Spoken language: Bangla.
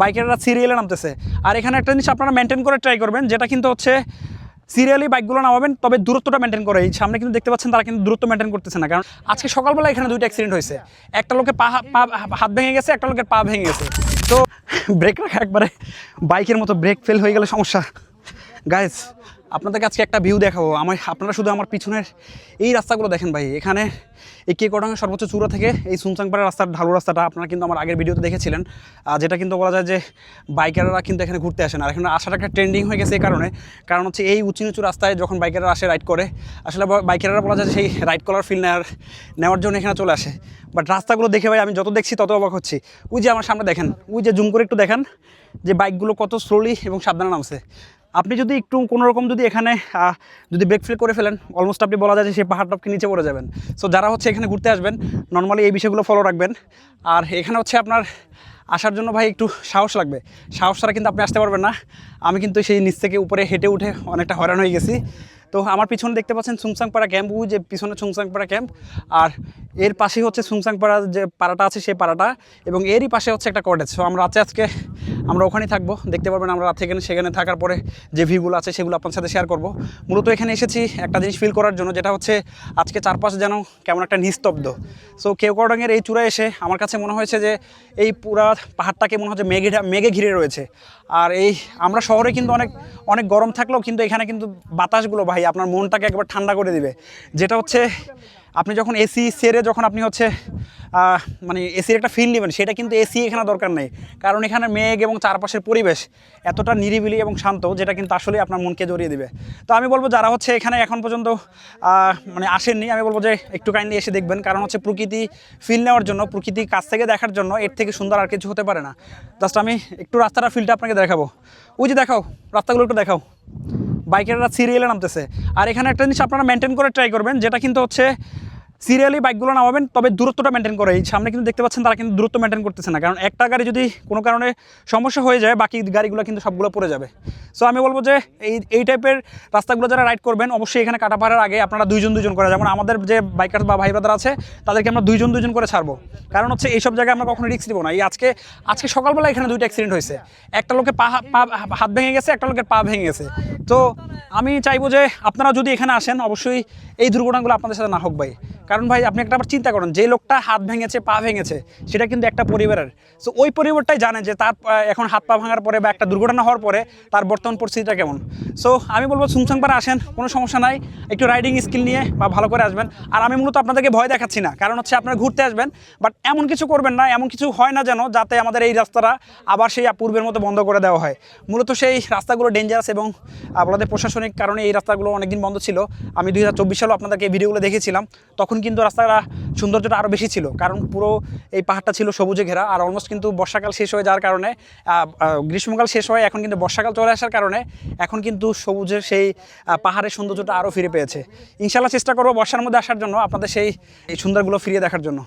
বাইকাররা সিরিয়ালে নামতেছে। আর এখানে একটা জিনিস আপনারা মেনটেন করে ট্রাই করবেন, যেটা কিন্তু হচ্ছে সিরিয়ালি বাইকগুলো নামাবেন, তবে দূরত্বটা মেনটেন করে। এই সামনে কিন্তু দেখতে পাচ্ছেন তারা কিন্তু দূরত্ব মেনটেন করতেছে না, কারণ আজকে সকালবেলা এখানে দুইটা অ্যাক্সিডেন্ট হয়েছে। একটা লোকের হাত ভেঙে গেছে, একটা লোকের পা ভেঙে গেছে। তো ব্রেক রাখা একবারে বাইকের মতো, ব্রেক ফেল হয়ে গেলে সমস্যা। গাইজ আপনাদেরকে আজকে একটা ভিউ দেখাবো। আপনারা শুধু আমার পিছনের এই রাস্তাগুলো দেখেন ভাই। এখানে এই কেকোডাঙ্গা সর্বোচ্চ চূড়া থেকে এই সুনচাংপাড়া রাস্তার ঢালু রাস্তাটা আপনারা কিন্তু আমার আগের ভিডিওতে দেখেছিলেন, যেটা কিন্তু বলা যায় যে বাইকাররা কিন্তু এখানে ঘুরতে আসেন। আর এখানে আসাটা একটা ট্রেন্ডিং হয়ে গেছে এই কারণ হচ্ছে এই উঁচু নিচু রাস্তায় যখন বাইকাররা আসে রাইড করে, আসলে বাইকাররা বলা যায় যে সেই রাইড করার ফিল নেওয়ার জন্য এখানে চলে আসে। বাট রাস্তাগুলো দেখে ভাই আমি যত দেখছি তত অবাক হচ্ছি। ওই যে আমার সামনে দেখেন, ওই যে জুম করে একটু দেখেন যে বাইকগুলো কত স্লোলি এবং সাবধানে নামছে। আপনি যদি একটু কোনোরকম যদি এখানে যদি ব্রেক ফেল করে ফেলেন, অলমোস্ট আপনি বলা যায় যে সেই পাহাড় টপকে নিচে পড়ে যাবেন। সো যারা হচ্ছে এখানে ঘুরতে আসবেন নর্মালি এই বিষয়গুলো ফলো রাখবেন। আর এখানে হচ্ছে আপনার আসার জন্য ভাই একটু সাহস লাগবে, সাহস ছাড়া কিন্তু আপনি আসতে পারবেন না। আমি কিন্তু সেই নিচ থেকে উপরে হেঁটে উঠে অনেকটা হয়রান হয়ে গেছি। তো আমার পিছনে দেখতে পাচ্ছেন সুংসাংপাড়া ক্যাম্প, ওই যে পিছনে সুংসাংপাড়া ক্যাম্প, আর এর পাশেই হচ্ছে সুংসাংপাড়া যে পাড়াটা আছে সেই পাড়াটা, এবং এরই পাশে হচ্ছে একটা কটেজ। সো আমরা আজকে আমরা ওখানেই থাকবো, দেখতে পারবেন আমরা রাত থেকে সেখানে থাকার পরে যে ভিউগুলো আছে সেগুলো আপনার সাথে শেয়ার করব। মূলত এখানে এসেছি একটা জিনিস ফিল করার জন্য, যেটা হচ্ছে আজকে চারপাশে যেন কেমন একটা নিস্তব্ধ। সো কেওক্রাডাঙ্গের এই চূড়ায় এসে আমার কাছে মনে হয়েছে যে এই পুরা পাহাড়টাকে মনে হচ্ছে মেঘে ঘিরে রয়েছে। আর এই আমরা শহরে কিন্তু অনেক গরম থাকলেও কিন্তু এখানে কিন্তু বাতাসগুলো ভাই আপনার মনটাকে একবার ঠান্ডা করে দিবে। যেটা হচ্ছে আপনি যখন এসি সেরে যখন আপনি হচ্ছে মানে এসির একটা ফিল নেবেন, সেটা কিন্তু এসি এখানে দরকার নেই, কারণ এখানে মেঘ এবং চারপাশের পরিবেশ এতটা নিরিবিলি এবং শান্ত, যেটা কিন্তু আসলে আপনার মনকে জড়িয়ে দিবে। তো আমি বলবো যারা হচ্ছে এখানে এখন পর্যন্ত মানে আসেননি, আমি বলবো যে একটু কাইন্ডলি এসে দেখবেন, কারণ হচ্ছে প্রকৃতি ফিল নেওয়ার জন্য, প্রকৃতি কাছ থেকে দেখার জন্য এর থেকে সুন্দর আর কিছু হতে পারে না। জাস্ট আমি একটু রাস্তাটা ফিলটা আপনাকে দেখাবো। ওই যে দেখাও, রাস্তাগুলো একটু দেখাও। বাইকাররা সিরিয়ালে নামতেছে। আর এখানে একটা জিনিস আপনারা মেনটেন করে ট্রাই করবেন, যেটা কিন্তু হচ্ছে সিরিয়ালি বাইকগুলো নামাবেন, তবে দূরত্বটা মেনটেন করে। এই সামনে কিন্তু দেখতে পাচ্ছেন তারা কিন্তু দূরত্ব মেনটেন করতেছে না, কারণ একটা গাড়ি যদি কোনো কারণে সমস্যা হয়ে যায় বাকি গাড়িগুলো কিন্তু সবগুলো পড়ে যাবে। সো আমি বলবো যে এই টাইপের রাস্তাগুলো যারা রাইড করবেন অবশ্যই এখানে কাটাপাড়ার আগে আপনারা দুইজন করে, যেমন আমাদের যে বাইকার বা ভাই ব্রাদার আছে তাদেরকে আমরা দুইজন করে ছাড়বো, কারণ হচ্ছে এইসব জায়গায় আমরা কখনো রিস্ক দিব না। এই আজকে সকালবেলা এখানে দুইটা অ্যাক্সিডেন্ট হয়েছে, একটা লোকের হাত ভেঙে গেছে, একটা লোকের পা ভেঙে গেছে। তো আমি চাইবো যে আপনারা যদি এখানে আসেন অবশ্যই এই দুর্ঘটনাগুলো আপনাদের সাথে না হোক ভাই, কারণ ভাই আপনি একটা আবার চিন্তা করেন, যে লোকটা হাত ভেঙেছে পা ভেঙেছে সেটা কিন্তু একটা পরিবারের। সো ওই পরিবারটাই জানে যে তার এখন হাত পা ভাঙার পরে বা একটা দুর্ঘটনা হওয়ার পরে তার বর্তমান পরিস্থিতিটা কেমন। সো আমি বলবো সুংসাংপাড়া আসেন, কোনো সমস্যা নাই, একটু রাইডিং স্কিল নিয়ে বা ভালো করে আসবেন। আর আমি মূলত আপনাদেরকে ভয় দেখাচ্ছি না, কারণ হচ্ছে আপনারা ঘুরতে আসবেন, বাট এমন কিছু করবেন না, এমন কিছু হয় না যেন যাতে আমাদের এই রাস্তাটা আবার সেই পূর্বের মতো বন্ধ করে দেওয়া হয়। মূলত সেই রাস্তাগুলো ডেঞ্জারাস এবং আপনাদের প্রশাসনিক কারণে এই রাস্তাগুলো অনেকদিন বন্ধ ছিল। আমি 2024 সালেও আপনাদেরকে এই ভিডিওগুলো দেখেছিলাম, তখন কিন্তু রাস্তাটা সৌন্দর্যটা আরও বেশি ছিল, কারণ পুরো এই পাহাড়টা ছিল সবুজে ঘেরা। আর অলমোস্ট কিন্তু বর্ষাকাল শেষ হয়ে যাওয়ার কারণে, গ্রীষ্মকাল শেষ হয়ে এখন কিন্তু বর্ষাকাল চলে আসার কারণে এখন কিন্তু সবুজের সেই পাহাড়ের সৌন্দর্যটা আরও ফিরে পেয়েছে। ইনশাল্লাহ চেষ্টা করবো বর্ষার মধ্যে আসার জন্য, আপনাদের সেই সুন্দরগুলো ফিরিয়ে দেখার জন্য।